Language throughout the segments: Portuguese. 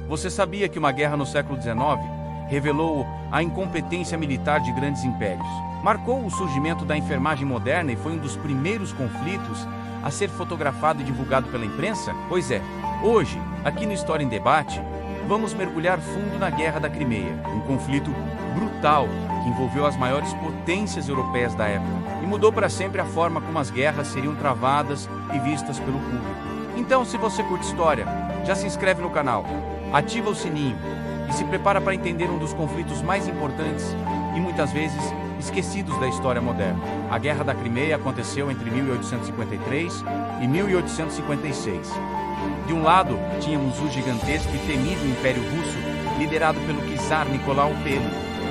Você sabia que uma guerra no século XIX revelou a incompetência militar de grandes impérios? Marcou o surgimento da enfermagem moderna e foi um dos primeiros conflitos a ser fotografado e divulgado pela imprensa? Pois é, hoje, aqui no História em Debate, vamos mergulhar fundo na Guerra da Crimeia, um conflito brutal que envolveu as maiores potências europeias da época e mudou para sempre a forma como as guerras seriam travadas e vistas pelo público. Então, se você curte história, já se inscreve no canal, ativa o sininho e se prepara para entender um dos conflitos mais importantes e muitas vezes esquecidos da história moderna. A Guerra da Crimeia aconteceu entre 1853 e 1856. De um lado, tínhamos o gigantesco e temível Império Russo, liderado pelo czar Nicolau I.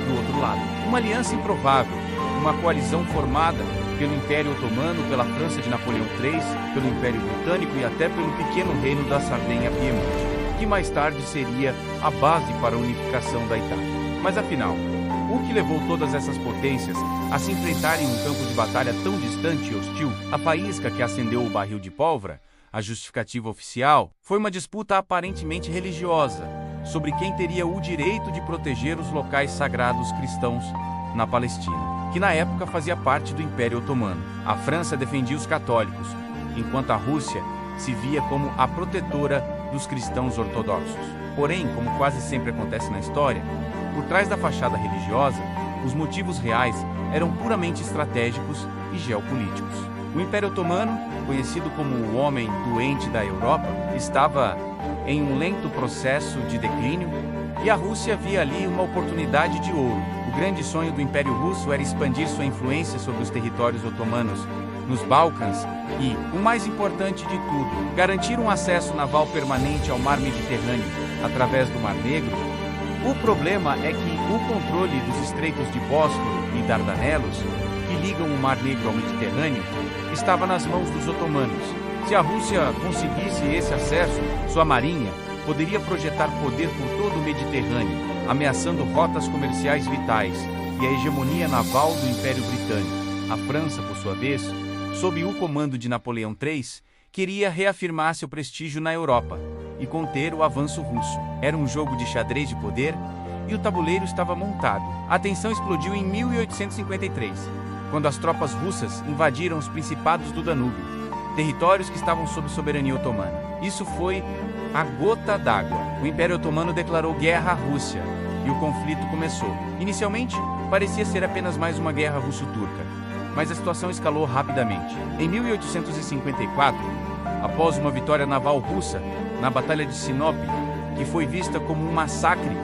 Do outro lado, uma aliança improvável, uma coalizão formada pelo Império Otomano, pela França de Napoleão III, pelo Império Britânico e até pelo pequeno reino da Sardenha-Piemonte, que mais tarde seria a base para a unificação da Itália. Mas afinal, o que levou todas essas potências a se enfrentarem em um campo de batalha tão distante e hostil? A faísca que acendeu o barril de pólvora, a justificativa oficial, foi uma disputa aparentemente religiosa sobre quem teria o direito de proteger os locais sagrados cristãos na Palestina, que na época fazia parte do Império Otomano. A França defendia os católicos, enquanto a Rússia se via como a protetora dos cristãos ortodoxos. Porém, como quase sempre acontece na história, por trás da fachada religiosa, os motivos reais eram puramente estratégicos e geopolíticos. O Império Otomano, conhecido como o homem doente da Europa, estava em um lento processo de declínio e a Rússia via ali uma oportunidade de ouro. O grande sonho do Império Russo era expandir sua influência sobre os territórios otomanos nos Balcãs e, o mais importante de tudo, garantir um acesso naval permanente ao mar Mediterrâneo através do Mar Negro. O problema é que o controle dos estreitos de Bósforo e Dardanelos, que ligam o Mar Negro ao Mediterrâneo, estava nas mãos dos otomanos. Se a Rússia conseguisse esse acesso, sua marinha poderia projetar poder por todo o Mediterrâneo, ameaçando rotas comerciais vitais e a hegemonia naval do Império Britânico. A França, por sua vez, sob o comando de Napoleão III, queria reafirmar seu prestígio na Europa e conter o avanço russo. Era um jogo de xadrez de poder e o tabuleiro estava montado. A tensão explodiu em 1853, quando as tropas russas invadiram os principados do Danúbio, territórios que estavam sob soberania otomana. Isso foi a gota d'água. O Império Otomano declarou guerra à Rússia e o conflito começou. Inicialmente, parecia ser apenas mais uma guerra russo-turca, mas a situação escalou rapidamente. Em 1854, após uma vitória naval russa na Batalha de Sinop, que foi vista como um massacre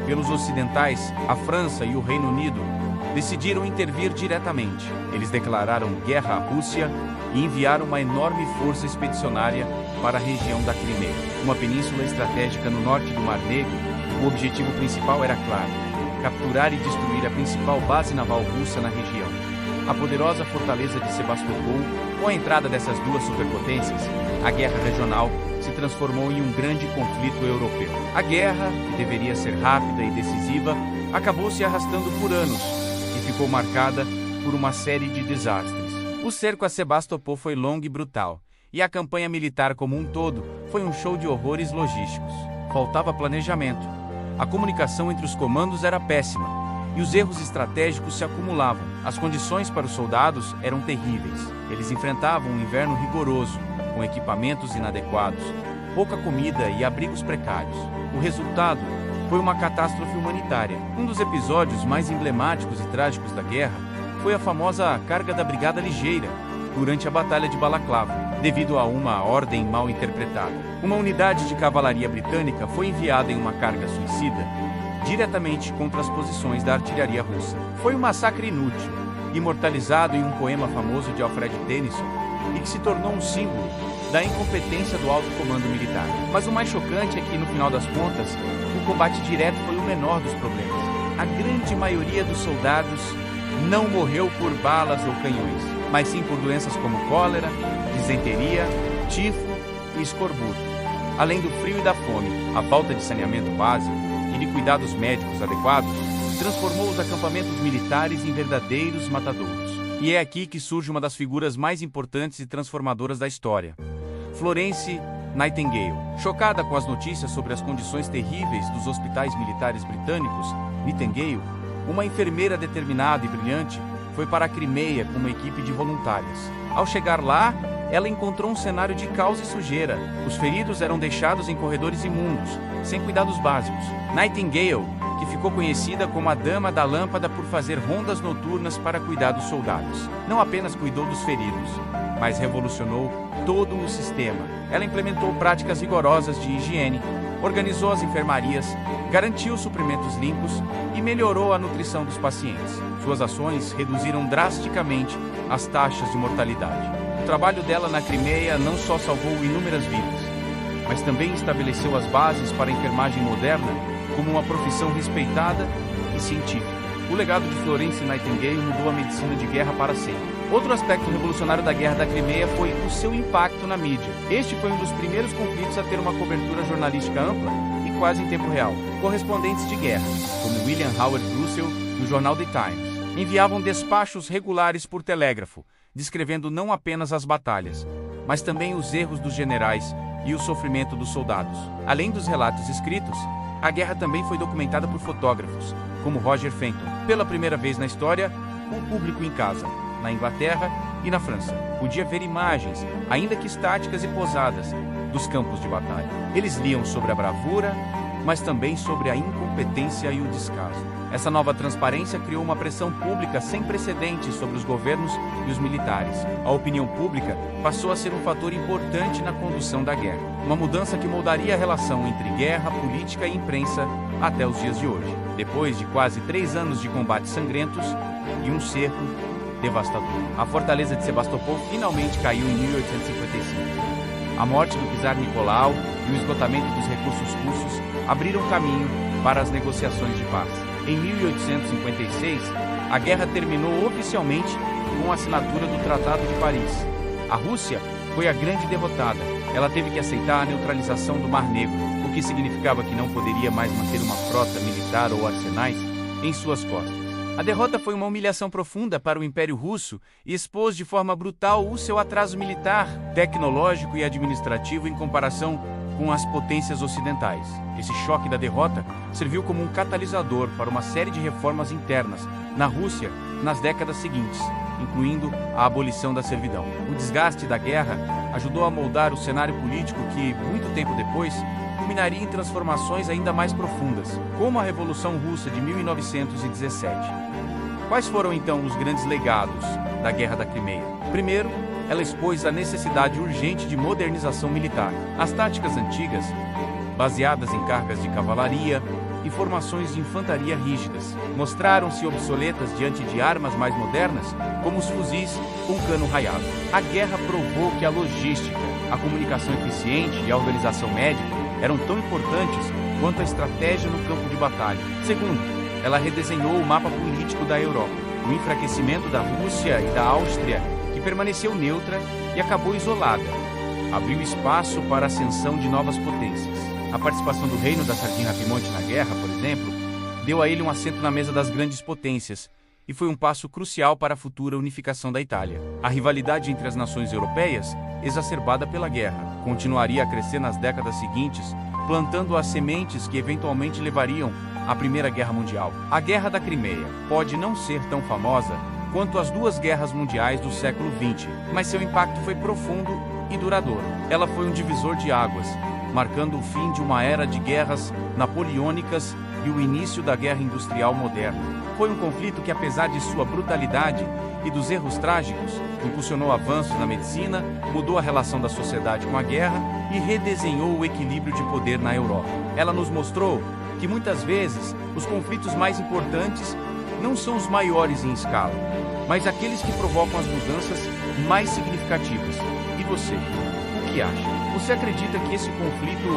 pelos ocidentais, a França e o Reino Unido decidiram intervir diretamente. Eles declararam guerra à Rússia e enviaram uma enorme força expedicionária para a região da Crimeia, uma península estratégica no norte do Mar Negro. O objetivo principal era claro: capturar e destruir a principal base naval russa na região, a poderosa fortaleza de Sebastopol. Com a entrada dessas duas superpotências, a guerra regional se transformou em um grande conflito europeu. A guerra, que deveria ser rápida e decisiva, acabou se arrastando por anos e ficou marcada por uma série de desastres. O cerco a Sebastopol foi longo e brutal, e a campanha militar como um todo foi um show de horrores logísticos. Faltava planejamento, a comunicação entre os comandos era péssima, e os erros estratégicos se acumulavam. As condições para os soldados eram terríveis. Eles enfrentavam um inverno rigoroso, com equipamentos inadequados, pouca comida e abrigos precários. O resultado foi uma catástrofe humanitária. Um dos episódios mais emblemáticos e trágicos da guerra foi a famosa carga da Brigada Ligeira, durante a Batalha de Balaclava, devido a uma ordem mal interpretada. Uma unidade de cavalaria britânica foi enviada em uma carga suicida diretamente contra as posições da artilharia russa. Foi um massacre inútil, imortalizado em um poema famoso de Alfred Tennyson, e que se tornou um símbolo da incompetência do alto comando militar. Mas o mais chocante é que, no final das contas, o combate direto foi o menor dos problemas. A grande maioria dos soldados não morreu por balas ou canhões, mas sim por doenças como cólera, disenteria, tifo e escorbuto. Além do frio e da fome, a falta de saneamento básico e de cuidados médicos adequados transformou os acampamentos militares em verdadeiros matadouros. E é aqui que surge uma das figuras mais importantes e transformadoras da história. Florence Nightingale. Chocada com as notícias sobre as condições terríveis dos hospitais militares britânicos, Nightingale, uma enfermeira determinada e brilhante, foi para a Crimeia com uma equipe de voluntárias. Ao chegar lá, ela encontrou um cenário de caos e sujeira. Os feridos eram deixados em corredores imundos, sem cuidados básicos. Nightingale, que ficou conhecida como a Dama da Lâmpada por fazer rondas noturnas para cuidar dos soldados, não apenas cuidou dos feridos, mas revolucionou todo o sistema. Ela implementou práticas rigorosas de higiene, organizou as enfermarias, garantiu suprimentos limpos e melhorou a nutrição dos pacientes. Suas ações reduziram drasticamente as taxas de mortalidade. O trabalho dela na Crimeia não só salvou inúmeras vidas, mas também estabeleceu as bases para a enfermagem moderna como uma profissão respeitada e científica. O legado de Florence Nightingale mudou a medicina de guerra para sempre. Outro aspecto revolucionário da Guerra da Crimeia foi o seu impacto na mídia. Este foi um dos primeiros conflitos a ter uma cobertura jornalística ampla e quase em tempo real. Correspondentes de guerra, como William Howard Russell, do jornal The Times, enviavam despachos regulares por telégrafo, descrevendo não apenas as batalhas, mas também os erros dos generais e o sofrimento dos soldados. Além dos relatos escritos, a guerra também foi documentada por fotógrafos, como Roger Fenton. Pela primeira vez na história, o público em casa, na Inglaterra e na França, podia ver imagens, ainda que estáticas e posadas, dos campos de batalha. Eles liam sobre a bravura, mas também sobre a incompetência e o descaso. Essa nova transparência criou uma pressão pública sem precedentes sobre os governos e os militares. A opinião pública passou a ser um fator importante na condução da guerra. Uma mudança que moldaria a relação entre guerra, política e imprensa até os dias de hoje. Depois de quase 3 anos de combates sangrentos e um cerco devastador, a fortaleza de Sebastopol finalmente caiu em 1855. A morte do czar Nicolau e o esgotamento dos recursos russos abriram caminho para as negociações de paz. Em 1856, a guerra terminou oficialmente com a assinatura do Tratado de Paris. A Rússia foi a grande derrotada. Ela teve que aceitar a neutralização do Mar Negro, o que significava que não poderia mais manter uma frota militar ou arsenais em suas costas. A derrota foi uma humilhação profunda para o Império Russo e expôs de forma brutal o seu atraso militar, tecnológico e administrativo em comparação com as potências ocidentais. Esse choque da derrota serviu como um catalisador para uma série de reformas internas na Rússia nas décadas seguintes, incluindo a abolição da servidão. O desgaste da guerra ajudou a moldar o cenário político que, muito tempo depois, culminaria em transformações ainda mais profundas, como a Revolução Russa de 1917. Quais foram então os grandes legados da Guerra da Crimeia? Primeiro, ela expôs a necessidade urgente de modernização militar. As táticas antigas, baseadas em cargas de cavalaria e formações de infantaria rígidas, mostraram-se obsoletas diante de armas mais modernas, como os fuzis com cano raiado. A guerra provou que a logística, a comunicação eficiente e a organização médica eram tão importantes quanto a estratégia no campo de batalha. Segundo, ela redesenhou o mapa político da Europa. O enfraquecimento da Rússia e da Áustria, que permaneceu neutra e acabou isolada, abriu espaço para a ascensão de novas potências. A participação do Reino da Sardinha-Piemonte na guerra, por exemplo, deu a ele um assento na mesa das grandes potências e foi um passo crucial para a futura unificação da Itália. A rivalidade entre as nações europeias, exacerbada pela guerra, continuaria a crescer nas décadas seguintes, plantando as sementes que eventualmente levariam à Primeira Guerra Mundial. A Guerra da Crimeia pode não ser tão famosa quanto as 2 guerras mundiais do século XX, mas seu impacto foi profundo e duradouro. Ela foi um divisor de águas, marcando o fim de uma era de guerras napoleônicas e o início da guerra industrial moderna. Foi um conflito que, apesar de sua brutalidade e dos erros trágicos, impulsionou avanços na medicina, mudou a relação da sociedade com a guerra e redesenhou o equilíbrio de poder na Europa. Ela nos mostrou que muitas vezes os conflitos mais importantes não são os maiores em escala, mas aqueles que provocam as mudanças mais significativas. E você, o que acha? Você acredita que esse conflito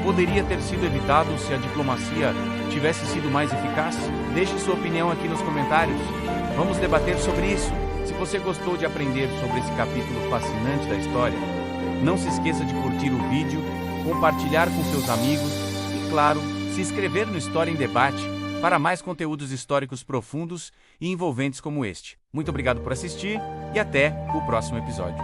poderia ter sido evitado se a diplomacia tivesse sido mais eficaz? Deixe sua opinião aqui nos comentários. Vamos debater sobre isso. Se você gostou de aprender sobre esse capítulo fascinante da história, não se esqueça de curtir o vídeo, compartilhar com seus amigos e, claro, se inscrever no História em Debate para mais conteúdos históricos profundos e envolventes como este. Muito obrigado por assistir e até o próximo episódio.